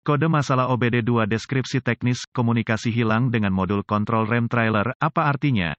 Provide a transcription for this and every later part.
Kode masalah OBD2 deskripsi teknis, komunikasi hilang dengan modul kontrol rem trailer, apa artinya?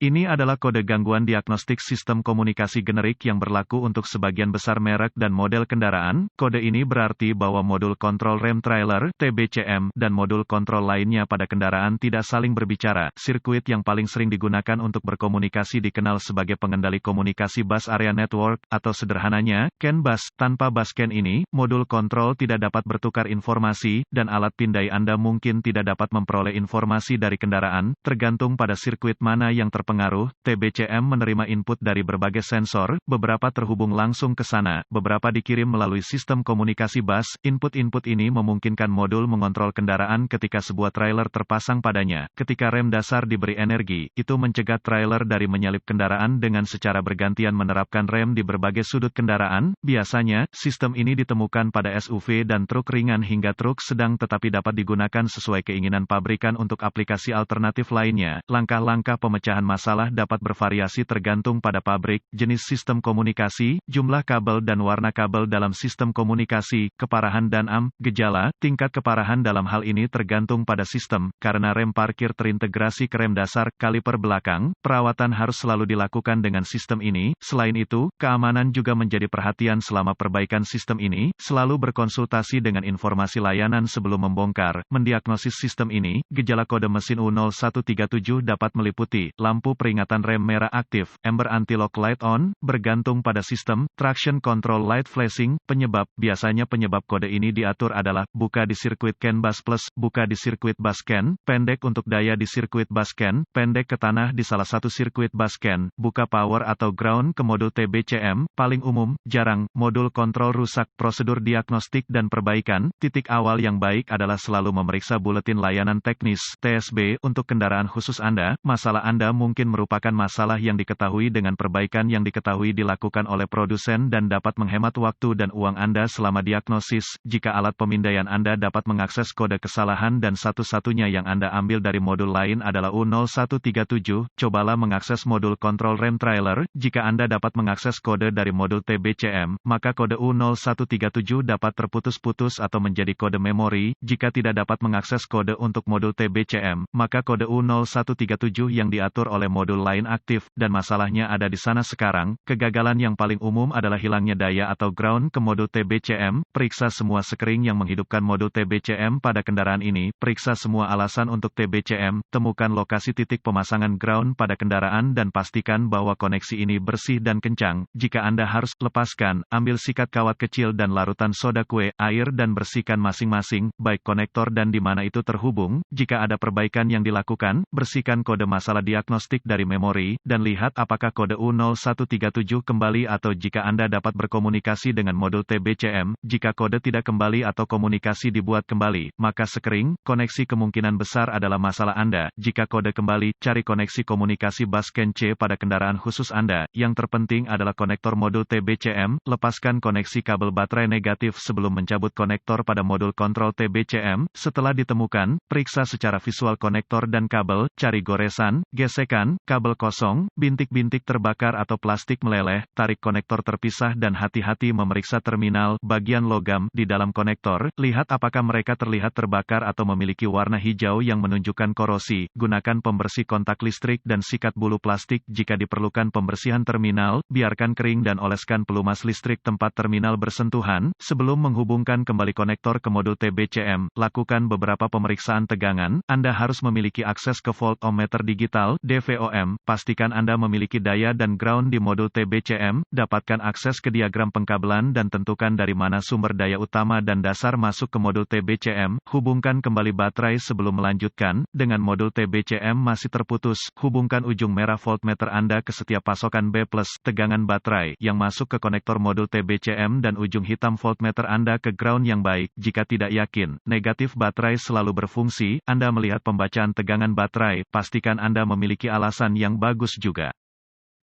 Ini adalah kode gangguan diagnostik sistem komunikasi generik yang berlaku untuk sebagian besar merek dan model kendaraan. Kode ini berarti bahwa modul kontrol rem trailer (TBCM) dan modul kontrol lainnya pada kendaraan tidak saling berbicara. Sirkuit yang paling sering digunakan untuk berkomunikasi dikenal sebagai pengendali komunikasi bus area network, atau sederhananya, CAN bus. Tanpa bus CAN ini, modul kontrol tidak dapat bertukar informasi, dan alat pindai Anda mungkin tidak dapat memperoleh informasi dari kendaraan, tergantung pada sirkuit mana yang terpengaruh. TBCM menerima input dari berbagai sensor, beberapa terhubung langsung ke sana, beberapa dikirim melalui sistem komunikasi bus. Input-input ini memungkinkan modul mengontrol kendaraan ketika sebuah trailer terpasang padanya. Ketika rem dasar diberi energi, itu mencegah trailer dari menyalip kendaraan dengan secara bergantian menerapkan rem di berbagai sudut kendaraan. Biasanya, sistem ini ditemukan pada SUV dan truk ringan hingga truk sedang, tetapi dapat digunakan sesuai keinginan pabrikan untuk aplikasi alternatif lainnya. Langkah-langkah pemecahan masalah dapat bervariasi tergantung pada pabrik, jenis sistem komunikasi, jumlah kabel dan warna kabel dalam sistem komunikasi, keparahan dan gejala. Tingkat keparahan dalam hal ini tergantung pada sistem, karena rem parkir terintegrasi ke rem dasar, kaliper belakang. Perawatan harus selalu dilakukan dengan sistem ini. Selain itu, keamanan juga menjadi perhatian selama perbaikan sistem ini. Selalu berkonsultasi dengan informasi layanan sebelum membongkar, mendiagnosis sistem ini. Gejala kode mesin U0137 dapat meliputi lampu peringatan rem merah aktif, amber anti-lock light on, bergantung pada sistem, traction control light flashing. Penyebab, biasanya penyebab kode ini diatur adalah, buka di sirkuit CAN bus plus, buka di sirkuit bus CAN, pendek untuk daya di sirkuit bus CAN, pendek ke tanah di salah satu sirkuit bus CAN, buka power atau ground ke modul TBCM, paling umum, jarang, modul kontrol rusak. Prosedur diagnostik dan perbaikan. Titik awal yang baik adalah selalu memeriksa buletin layanan teknis, TSB, untuk kendaraan khusus Anda. Masalah Anda mungkin merupakan masalah yang diketahui dengan perbaikan yang diketahui dilakukan oleh produsen dan dapat menghemat waktu dan uang Anda selama diagnosis. Jika alat pemindaian Anda dapat mengakses kode kesalahan dan satu-satunya yang Anda ambil dari modul lain adalah U0137, cobalah mengakses modul kontrol rem trailer. Jika Anda dapat mengakses kode dari modul TBCM, maka kode U0137 dapat terputus-putus atau menjadi kode memori. Jika tidak dapat mengakses kode untuk modul TBCM, maka kode U0137 yang diatur oleh modul lain aktif, dan masalahnya ada di sana sekarang. Kegagalan yang paling umum adalah hilangnya daya atau ground ke modul TBCM. Periksa semua sekring yang menghidupkan modul TBCM pada kendaraan ini. Periksa semua alasan untuk TBCM. Temukan lokasi titik pemasangan ground pada kendaraan dan pastikan bahwa koneksi ini bersih dan kencang. Jika Anda harus lepaskan, ambil sikat kawat kecil dan larutan soda kue, air dan bersihkan masing-masing, baik konektor dan di mana itu terhubung. Jika ada perbaikan yang dilakukan, bersihkan kode masalah diagnostik dari memori, dan lihat apakah kode U0137 kembali atau jika Anda dapat berkomunikasi dengan modul TBCM. Jika kode tidak kembali atau komunikasi dibuat kembali, maka sekring, koneksi kemungkinan besar adalah masalah Anda. Jika kode kembali, cari koneksi komunikasi bus CAN C pada kendaraan khusus Anda. Yang terpenting adalah konektor modul TBCM. Lepaskan koneksi kabel baterai negatif sebelum mencabut konektor pada modul kontrol TBCM. Setelah ditemukan, periksa secara visual konektor dan kabel, cari goresan, gesekan, kabel kosong, bintik-bintik terbakar atau plastik meleleh, tarik konektor terpisah dan hati-hati memeriksa terminal, bagian logam, di dalam konektor. Lihat apakah mereka terlihat terbakar atau memiliki warna hijau yang menunjukkan korosi. Gunakan pembersih kontak listrik dan sikat bulu plastik jika diperlukan pembersihan terminal. Biarkan kering dan oleskan pelumas listrik tempat terminal bersentuhan. Sebelum menghubungkan kembali konektor ke modul TBCM, lakukan beberapa pemeriksaan tegangan. Anda harus memiliki akses ke voltmeter digital, DVOM. Pastikan Anda memiliki daya dan ground di modul TBCM. Dapatkan akses ke diagram pengkabelan dan tentukan dari mana sumber daya utama dan dasar masuk ke modul TBCM. Hubungkan kembali baterai sebelum melanjutkan. Dengan modul TBCM masih terputus, hubungkan ujung merah voltmeter Anda ke setiap pasokan B+, tegangan baterai, yang masuk ke konektor modul TBCM dan ujung hitam voltmeter Anda ke ground yang baik. Jika tidak yakin, negatif baterai selalu berfungsi. Anda melihat pembacaan tegangan baterai, pastikan Anda memiliki alasan yang bagus juga.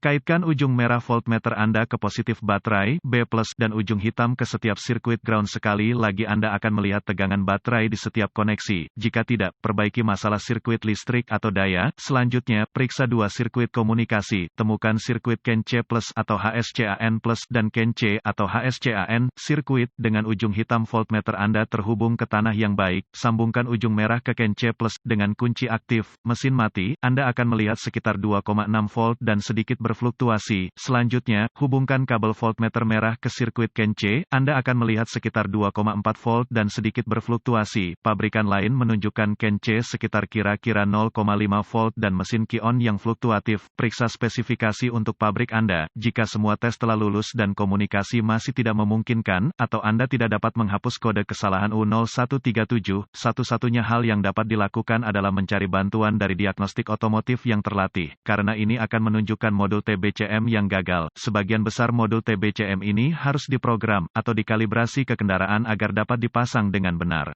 Kaitkan ujung merah voltmeter Anda ke positif baterai, B+, dan ujung hitam ke setiap sirkuit ground. Sekali lagi Anda akan melihat tegangan baterai di setiap koneksi. Jika tidak, perbaiki masalah sirkuit listrik atau daya. Selanjutnya, periksa dua sirkuit komunikasi. Temukan sirkuit CAN C+ atau HSCAN+, dan CAN C atau HSCAN. Sirkuit dengan ujung hitam voltmeter Anda terhubung ke tanah yang baik. Sambungkan ujung merah ke CAN C+ dengan kunci aktif. Mesin mati, Anda akan melihat sekitar 2,6 volt dan sedikit berfluktuasi. Selanjutnya, hubungkan kabel voltmeter merah ke sirkuit CAN C. Anda akan melihat sekitar 2,4 volt dan sedikit berfluktuasi. Pabrikan lain menunjukkan CAN C sekitar kira-kira 0,5 volt dan mesin Ki-on yang fluktuatif. Periksa spesifikasi untuk pabrik Anda. Jika semua tes telah lulus dan komunikasi masih tidak memungkinkan, atau Anda tidak dapat menghapus kode kesalahan U0137, satu-satunya hal yang dapat dilakukan adalah mencari bantuan dari diagnostik otomotif yang terlatih. Karena ini akan menunjukkan modul TBCM yang gagal. Sebagian besar modul TBCM ini harus diprogram atau dikalibrasi ke kendaraan agar dapat dipasang dengan benar.